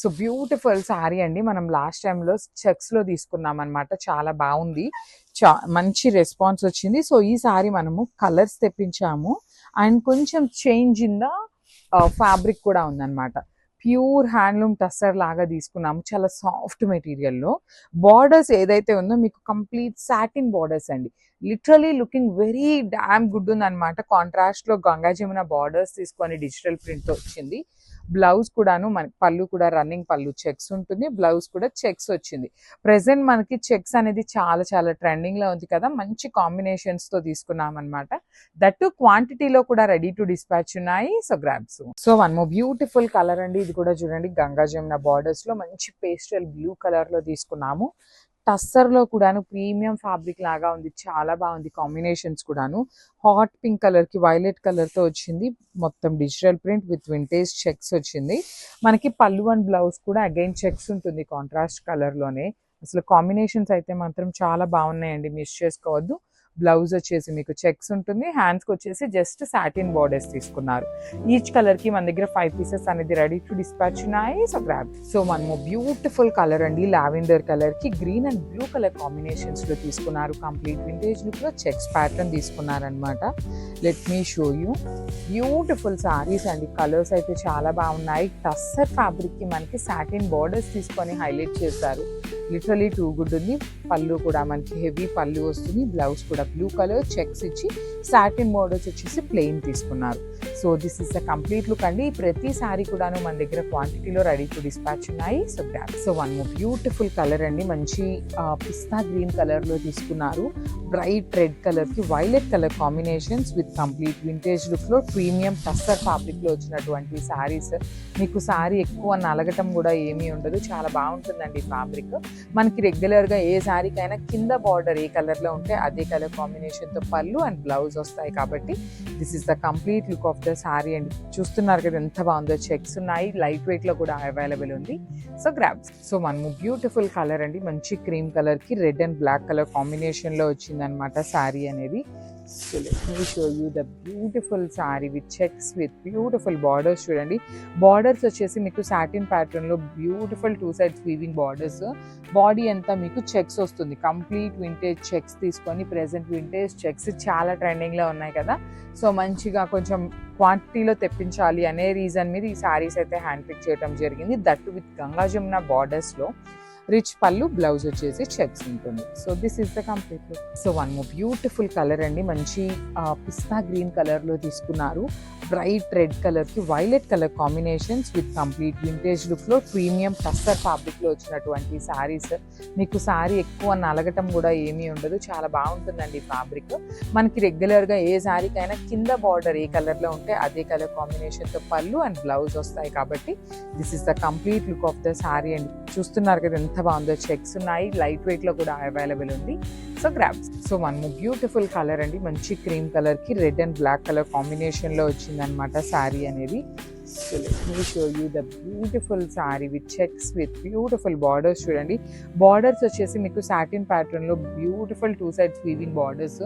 So beautiful sorry అండి. మనం last టైంలో చెక్స్లో తీసుకున్నాం అనమాట. చాలా బాగుంది, మంచి రెస్పాన్స్ వచ్చింది. సో ఈ సారీ మనము కలర్స్ తెప్పించాము అండ్ కొంచెం చేంజ్ ఇన్ ద ఫ్యాబ్రిక్ కూడా ఉందన్నమాట. ప్యూర్ హ్యాండ్లూమ్ టస్సర్ లాగా తీసుకున్నాము, చాలా సాఫ్ట్ మెటీరియల్లో. బార్డర్స్ ఏదైతే ఉందో మీకు కంప్లీట్ సాటిన్ బార్డర్స్ అండి. Literally looking very damn good ఉందన్నమాట. కాంట్రాస్ట్లో గంగా జమున బార్డర్స్ తీసుకొని డిజిటల్ ప్రింట్తో వచ్చింది. బ్లౌజ్ కూడాను మనకి పళ్ళు కూడా రన్నింగ్ పళ్ళు చెక్స్ ఉంటుంది, బ్లౌజ్ కూడా చెక్స్ వచ్చింది. ప్రెసెంట్ మనకి చెక్స్ అనేది చాలా చాలా ట్రెండింగ్లో ఉంది కదా, మంచి కాంబినేషన్స్తో తీసుకున్నాం అనమాట. దట్టు క్వాంటిటీలో కూడా రెడీ టు డిస్పాచ్ ఉన్నాయి. So grabs. So one more beautiful colour అండి. ఇది కూడా చూడండి, గంగా జమున బార్డర్స్లో మంచి పేస్టల్ బ్లూ కలర్లో తీసుకున్నాము. టస్సర్లో కూడాను ప్రీమియం ఫ్యాబ్రిక్ లాగా ఉంది, చాలా బాగుంది. కాంబినేషన్స్ కూడాను హాట్ పింక్ కలర్కి వైలెట్ కలర్తో వచ్చింది. మొత్తం digital print with vintage checks వచ్చింది. మనకి పళ్ళు అండ్ బ్లౌజ్ కూడా అగైన్ చెక్స్ ఉంటుంది కాంట్రాస్ట్ కలర్లోనే. అసలు కాంబినేషన్స్ అయితే మాత్రం చాలా బాగున్నాయండి, మిస్ చేసుకోవద్దు. బ్లౌజ్ వచ్చేసి మీకు చెక్స్ ఉంటుంది, హ్యాండ్స్కి వచ్చేసి జస్ట్ సాటిన్ బార్డర్స్ తీసుకున్నారు. ఈచ్ కలర్కి మన దగ్గర 5 పీసెస్ అనేది రెడీ టు డిస్పాచ్ ఉన్నాయి. So grab. సో మనము బ్యూటిఫుల్ కలర్ అండి, లావెండర్ కలర్కి గ్రీన్ అండ్ బ్లూ కలర్ కాంబినేషన్స్లో తీసుకున్నారు. కంప్లీట్ వింటేజ్ లుక్లో చెక్స్ ప్యాటర్న్ తీసుకున్నారనమాట. Let me show you. Beautiful saris అండి, కలర్స్ అయితే చాలా బాగున్నాయి. టస్సర్ ఫ్యాబ్రిక్కి మనకి సాటిన్ బార్డర్స్ తీసుకొని హైలైట్ చేశారు. లిటరలీ టూ గుడ్ ఉంది. పళ్ళు కూడా మనకి హెవీ పళ్ళు వస్తుంది, బ్లౌజ్ కూడా బ్లూ కలర్ చెక్స్ ఇచ్చి సాటిన్ బోర్డర్స్ వచ్చేసి ప్లెయిన్ తీసుకున్నారు. So this is the complete look అండి. ప్రతి సారీ కూడాను మన దగ్గర క్వాంటిటీలో రెడీ టు డిస్పాచ్ ఉన్నాయి. So grab. So one beautiful colour అండి, మంచి పిస్తా గ్రీన్ కలర్లో తీసుకున్నారు. బ్రైట్ రెడ్ కలర్కి violet colour combinations with complete vintage లుక్లో ప్రీమియం టస్సర్ ఫ్యాబ్రిక్లో వచ్చినటువంటి శారీస్. మీకు శారీ ఎక్కువ నలగటం కూడా ఏమీ ఉండదు, చాలా బాగుంటుందండి ఫ్యాబ్రిక్. మనకి రెగ్యులర్గా ఏ శారీకైనా కింద బార్డర్ ఏ కలర్లో ఉంటే అదే కలర్ కాంబినేషన్తో పళ్ళు అండ్ బ్లౌజ్ వస్తాయి. కాబట్టి this is the complete look of the sari అండి. చూస్తున్నారు కదా ఎంత బాగుందో, చెక్స్ ఉన్నాయి, లైట్ వెయిట్లో కూడా అవైలబుల్ ఉంది. So grabs. సో మనము బ్యూటిఫుల్ కలర్ అండి, మంచి క్రీమ్ కలర్కి రెడ్ అండ్ బ్లాక్ కలర్ కాంబినేషన్లో వచ్చిందనమాట శారీ అనేది. So let me show you the beautiful saree with checks with beautiful borders. చూడండి, బార్డర్స్ వచ్చేసి మీకు సాటిన్ ప్యాటర్న్లో beautiful 2 sides weaving borders. Body అంతా మీకు చెక్స్ వస్తుంది, కంప్లీట్ వింటేజ్ చెక్స్ తీసుకొని. ప్రెసెంట్ వింటేజ్ చెక్స్ చాలా ట్రెండింగ్లో ఉన్నాయి కదా, సో మంచిగా కొంచెం క్వాంటిటీలో తెప్పించాలి అనే రీజన్ మీద ఈ సారీస్ అయితే హ్యాండ్ పిక్ చేయడం జరిగింది. దట్టు విత్ గంగా జమున బార్డర్స్లో. రిచ్ పళ్ళు, బ్లౌజ్ వచ్చేసి చెక్స్ ఉంటుంది. So this is the complete look. So one more beautiful colour అండి, మంచి పిస్తా గ్రీన్ కలర్లో తీసుకున్నారు. బ్రైట్ రెడ్ కలర్కి violet colour combinations with complete vintage లుక్లో ప్రీమియం టస్సర్ ఫ్యాబ్రిక్లో వచ్చినటువంటి శారీస్. మీకు శారీ ఎక్కువ నలగటం కూడా ఏమీ ఉండదు, చాలా బాగుంటుందండి ఫ్యాబ్రిక్. మనకి రెగ్యులర్గా ఏ శారీకైనా కింద బార్డర్ ఏ కలర్లో ఉంటే అదే కలర్ కాంబినేషన్తో పళ్ళు అండ్ బ్లౌజ్ వస్తాయి. కాబట్టి this is the complete look of the sari అండి. చూస్తున్నారు కదా ఎంత బాగుందో, చెక్స్ ఉన్నాయి, లైట్ వెయిట్లో కూడా అవైలబుల్ ఉంది. So grabs. So one beautiful colour అండి, మంచి క్రీమ్ కలర్కి రెడ్ అండ్ బ్లాక్ కలర్ కాంబినేషన్లో వచ్చిందనమాట శారీ అనేది. So let me show you the beautiful sari with checks with beautiful borders. చూడండి, బార్డర్స్ వచ్చేసి మీకు సాటిన్ ప్యాటర్న్లో beautiful 2 sides weaving borders.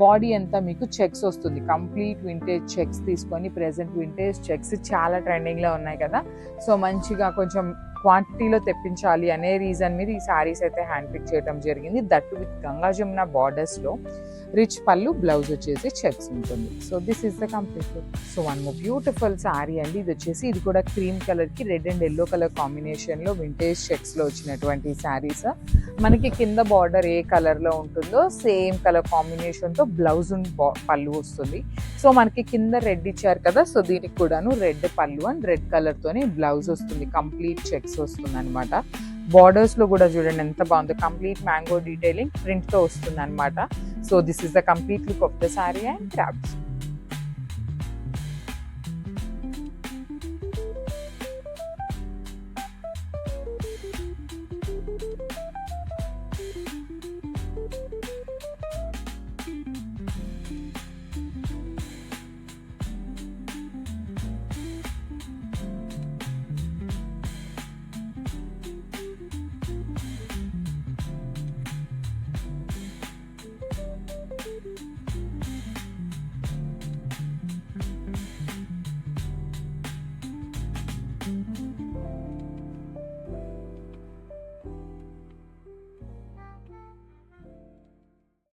Body అంతా మీకు చెక్స్ వస్తుంది, కంప్లీట్ వింటేజ్ చెక్స్ తీసుకొని. ప్రెసెంట్ వింటేజ్ చెక్స్ చాలా ట్రెండింగ్లో ఉన్నాయి కదా, సో మంచిగా కొంచెం క్వాంటిటీలో తెప్పించాలి అనే రీజన్ మీద ఈ శారీస్ అయితే హ్యాండ్ పిక్ చేయడం జరిగింది. దట్టు విత్ గంగా జమున బార్డర్స్లో. రిచ్ పళ్ళు, బ్లౌజ్ వచ్చేసి చెక్స్ ఉంటుంది. So this is the complete look. So one more beautiful sari అండి. ఇది వచ్చేసి ఇది కూడా క్రీమ్ కలర్కి రెడ్ అండ్ ఎల్లో కలర్ కాంబినేషన్లో వింటేజ్ చెక్స్లో వచ్చినటువంటి శారీస్. మనకి కింద బార్డర్ ఏ కలర్లో ఉంటుందో సేమ్ కలర్ కాంబినేషన్తో బ్లౌజ్ పళ్ళు వస్తుంది. సో మనకి కింద రెడ్ ఇచ్చారు కదా, సో దీనికి కూడాను రెడ్ పళ్ళు అండ్ రెడ్ కలర్తోనే బ్లౌజ్ వస్తుంది, కంప్లీట్ చెక్స్ వస్తుంది అనమాట. బార్డర్స్లో కూడా చూడండి ఎంత బాగుందో, కంప్లీట్ మ్యాంగో డీటెయిలింగ్ ప్రింట్తో వస్తుంది అనమాట. So this is the complete look of the sari and crabs.